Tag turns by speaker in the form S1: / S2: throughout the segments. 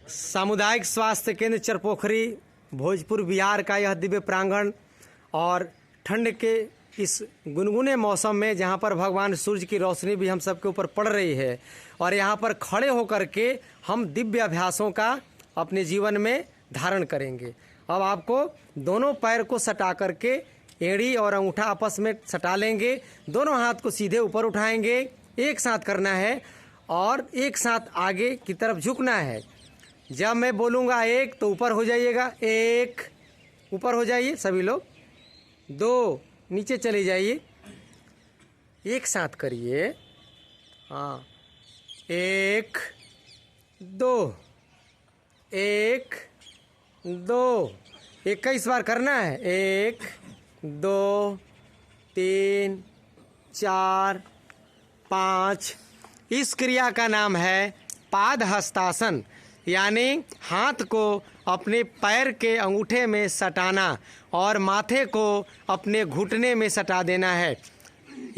S1: सामुदायिक स्वास्थ्य केंद्र चरपोखरी भोजपुर बिहार का यह दिव्य प्रांगण और ठंड के इस गुनगुने मौसम में जहाँ पर भगवान सूर्य की रोशनी भी हम सबके ऊपर पड़ रही है और यहाँ पर खड़े होकर के हम दिव्य अभ्यासों का अपने जीवन में धारण करेंगे। अब आपको दोनों पैर को सटा करके एड़ी और अंगूठा आपस में सटा लेंगे, दोनों हाथ को सीधे ऊपर उठाएंगे, एक साथ करना है और एक साथ आगे की तरफ झुकना है। जब मैं बोलूँगा एक तो ऊपर हो जाइएगा, एक ऊपर हो जाइए सभी लोग, दो नीचे चले जाइए, एक साथ करिए, हाँ, एक दो, एक दो, 21 बार करना है, 1 2 3 4 5। इस क्रिया का नाम है पाद हस्तासन, यानी हाथ को अपने पैर के अंगूठे में सटाना और माथे को अपने घुटने में सटा देना है।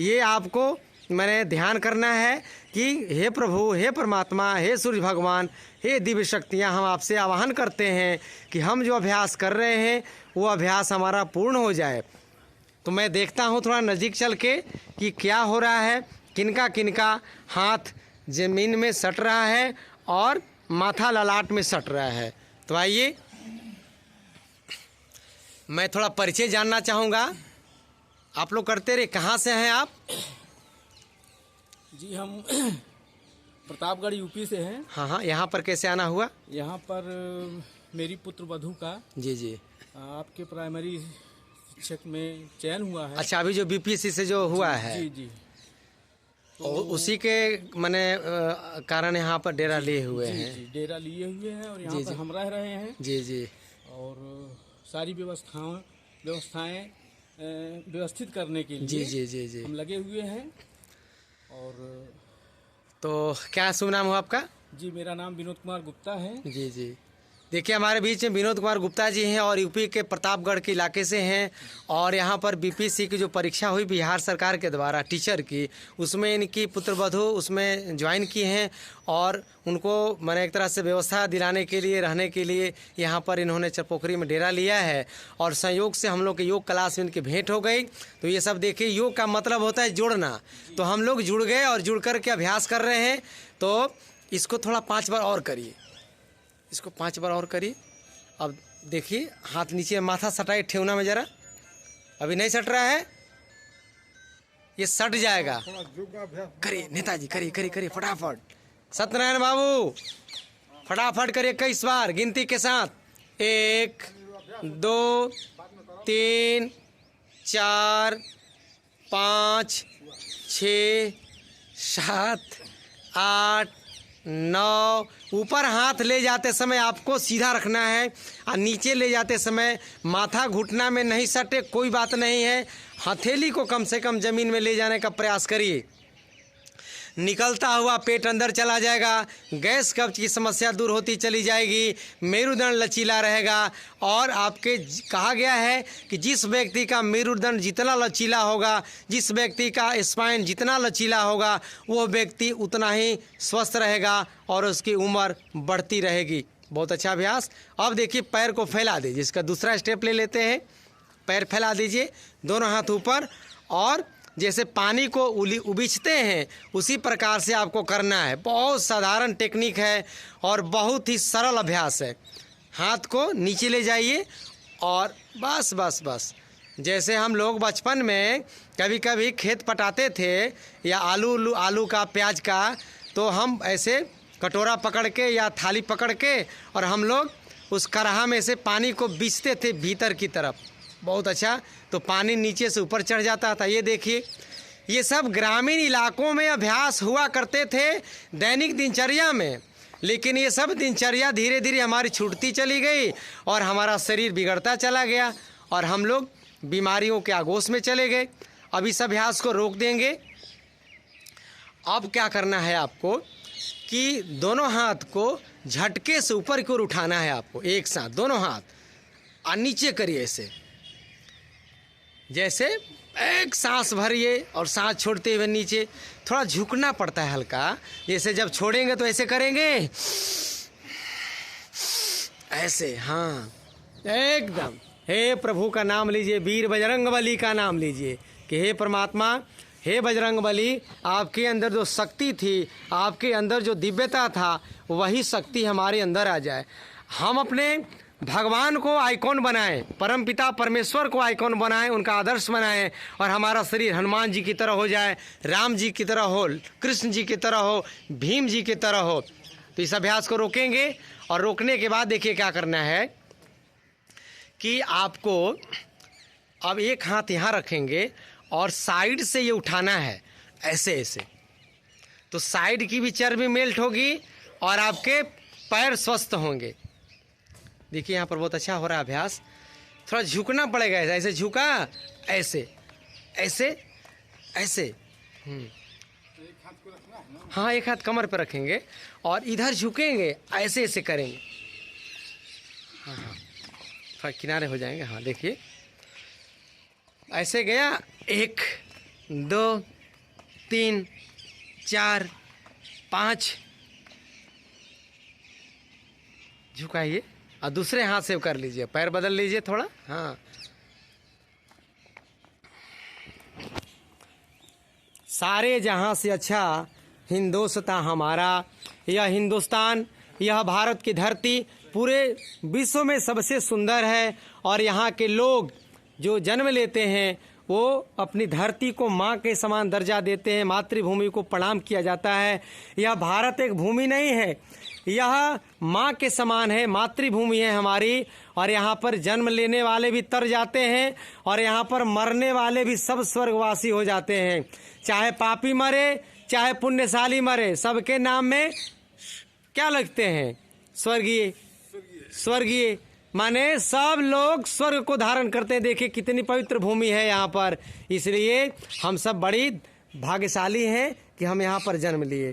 S1: ये आपको मैंने ध्यान करना है कि हे प्रभु, हे परमात्मा, हे सूर्य भगवान, हे दिव्य शक्तियाँ, हम आपसे आह्वान करते हैं कि हम जो अभ्यास कर रहे हैं वो अभ्यास हमारा पूर्ण हो जाए। तो मैं देखता हूँ थोड़ा नज़दीक चल के कि क्या हो रहा है, किनका किनका हाथ ज़मीन में सट रहा है और माथा ललाट में सट रहा है। तो आइए मैं थोड़ा परिचय जानना चाहूँगा। आप लोग करते रहे, कहाँ से हैं आप?
S2: जी हम प्रतापगढ़ यूपी से हैं।
S1: हाँ हाँ, यहाँ पर कैसे आना हुआ?
S2: यहाँ पर मेरी पुत्र वधू का
S1: जी
S2: आपके प्राइमरी शिक्षक में चयन हुआ है।
S1: अच्छा, अभी जो बीपीएससी से जो हुआ है
S2: जी
S1: तो उसी के मैंने कारण यहाँ पर डेरा लिए हुए हैं।
S2: जी डेरा लिए हुए हैं और यहाँ पर हम रह रहे हैं।
S1: जी
S2: और सारी व्यवस्थाएं व्यवस्थित करने के लिए
S1: जी
S2: हम लगे हुए हैं। और
S1: तो क्या शुभ नाम हो आपका?
S2: जी मेरा नाम विनोद कुमार गुप्ता है।
S1: जी देखिए, हमारे बीच में विनोद कुमार गुप्ता जी हैं और यूपी के प्रतापगढ़ के इलाके से हैं और यहाँ पर बीपीएससी की जो परीक्षा हुई बिहार सरकार के द्वारा टीचर की, उसमें इनकी पुत्रवधू उसमें ज्वाइन की हैं और उनको मैंने एक तरह से व्यवस्था दिलाने के लिए, रहने के लिए यहाँ पर इन्होंने चरपोखरी में डेरा लिया है और संयोग से हम लोग के योग क्लास में इनकी भेंट हो गई। तो ये सब देखिए, योग का मतलब होता है जोड़ना, तो हम लोग जुड़ गए और जुड़ कर के अभ्यास कर रहे हैं। तो इसको थोड़ा 5 बार और करिए, इसको 5 बार और करिए। अब देखिए, हाथ नीचे, माथा सटाइए ठेवना में जरा, अभी नहीं सट रहा है, ये सट जाएगा। करिए नेताजी, करिए फटाफट। सत्यनारायण बाबू फटाफट करिए 21 बार गिनती के साथ, 1 2 3 4 5 6 7 8 9। ऊपर हाथ ले जाते समय आपको सीधा रखना है और नीचे ले जाते समय माथा घुटना में नहीं सटे, कोई बात नहीं है, हथेली को कम से कम ज़मीन में ले जाने का प्रयास करिए। निकलता हुआ पेट अंदर चला जाएगा, गैस कब्ज की समस्या दूर होती चली जाएगी, मेरुदंड लचीला रहेगा। और आपके कहा गया है कि जिस व्यक्ति का मेरुदंड जितना लचीला होगा, जिस व्यक्ति का स्पाइन जितना लचीला होगा, वो व्यक्ति उतना ही स्वस्थ रहेगा और उसकी उम्र बढ़ती रहेगी। बहुत अच्छा अभ्यास। अब देखिए, पैर को फैला दीजिए, इसका दूसरा स्टेप ले लेते हैं। पैर फैला दीजिए, दोनों हाथ ऊपर, और जैसे पानी को उबीचते हैं उसी प्रकार से आपको करना है। बहुत साधारण टेक्निक है और बहुत ही सरल अभ्यास है। हाथ को नीचे ले जाइए और बस जैसे हम लोग बचपन में कभी कभी खेत पटाते थे या आलू का, प्याज का, तो हम ऐसे कटोरा पकड़ के या थाली पकड़ के और हम लोग उस कढ़ा में से पानी को बीचते थे भीतर की तरफ। बहुत अच्छा, तो पानी नीचे से ऊपर चढ़ जाता था। ये देखिए, ये सब ग्रामीण इलाकों में अभ्यास हुआ करते थे दैनिक दिनचर्या में, लेकिन ये सब दिनचर्या धीरे धीरे हमारी छूटती चली गई और हमारा शरीर बिगड़ता चला गया और हम लोग बीमारियों के आगोश में चले गए। अब इस अभ्यास को रोक देंगे। अब क्या करना है आपको कि दोनों हाथ को झटके से ऊपर की ओर उठाना है आपको, एक साथ दोनों हाथ, और नीचे करिए ऐसे, जैसे एक सांस भरिए और सांस छोड़ते हुए नीचे। थोड़ा झुकना पड़ता है हल्का, जैसे जब छोड़ेंगे तो ऐसे करेंगे, ऐसे, हाँ एकदम। हे प्रभु का नाम लीजिए, वीर बजरंगबली का नाम लीजिए कि हे परमात्मा, हे बजरंगबली, आपके अंदर जो शक्ति थी, आपके अंदर जो दिव्यता था, वही शक्ति हमारे अंदर आ जाए। हम अपने भगवान को आइकॉन बनाएं, परमपिता परमेश्वर को आइकॉन बनाएं, उनका आदर्श बनाएं, और हमारा शरीर हनुमान जी की तरह हो जाए, राम जी की तरह हो, कृष्ण जी की तरह हो, भीम जी की तरह हो। तो इस अभ्यास को रोकेंगे, और रोकने के बाद देखिए क्या करना है कि आपको अब एक हाथ यहाँ रखेंगे और साइड से ये उठाना है, ऐसे ऐसे। तो साइड की भी चर्बी मेल्ट होगी और आपके पैर स्वस्थ होंगे। देखिए यहाँ पर बहुत अच्छा हो रहा है अभ्यास। थोड़ा झुकना पड़ेगा, ऐसे झुका, ऐसे ऐसे ऐसे। हाँ, एक हाथ कमर पर रखेंगे और इधर झुकेंगे, ऐसे ऐसे करेंगे। हाँ हाँ, थोड़ा किनारे हो जाएंगे। हाँ देखिए, ऐसे गया, 1 2 3 4 5, झुकाइए और दूसरे हाथ से कर लीजिए, पैर बदल लीजिए थोड़ा। हाँ, सारे जहां से अच्छा हिंदुस्तान हमारा, यह हिंदुस्तान, यह भारत की धरती पूरे विश्व में सबसे सुंदर है। और यहाँ के लोग जो जन्म लेते हैं वो अपनी धरती को माँ के समान दर्जा देते हैं, मातृभूमि को प्रणाम किया जाता है। यह भारत एक भूमि नहीं है, यह माँ के समान है, मातृभूमि है हमारी। और यहाँ पर जन्म लेने वाले भी तर जाते हैं और यहाँ पर मरने वाले भी सब स्वर्गवासी हो जाते हैं। चाहे पापी मरे, चाहे पुण्यशाली मरे, सबके नाम में क्या लगते हैं? स्वर्गीय। स्वर्गीय माने सब लोग स्वर्ग को धारण करते हैं। देखिए कितनी पवित्र भूमि है यहाँ पर। इसलिए हम सब बड़ी भाग्यशाली हैं कि हम यहाँ पर जन्म लिए।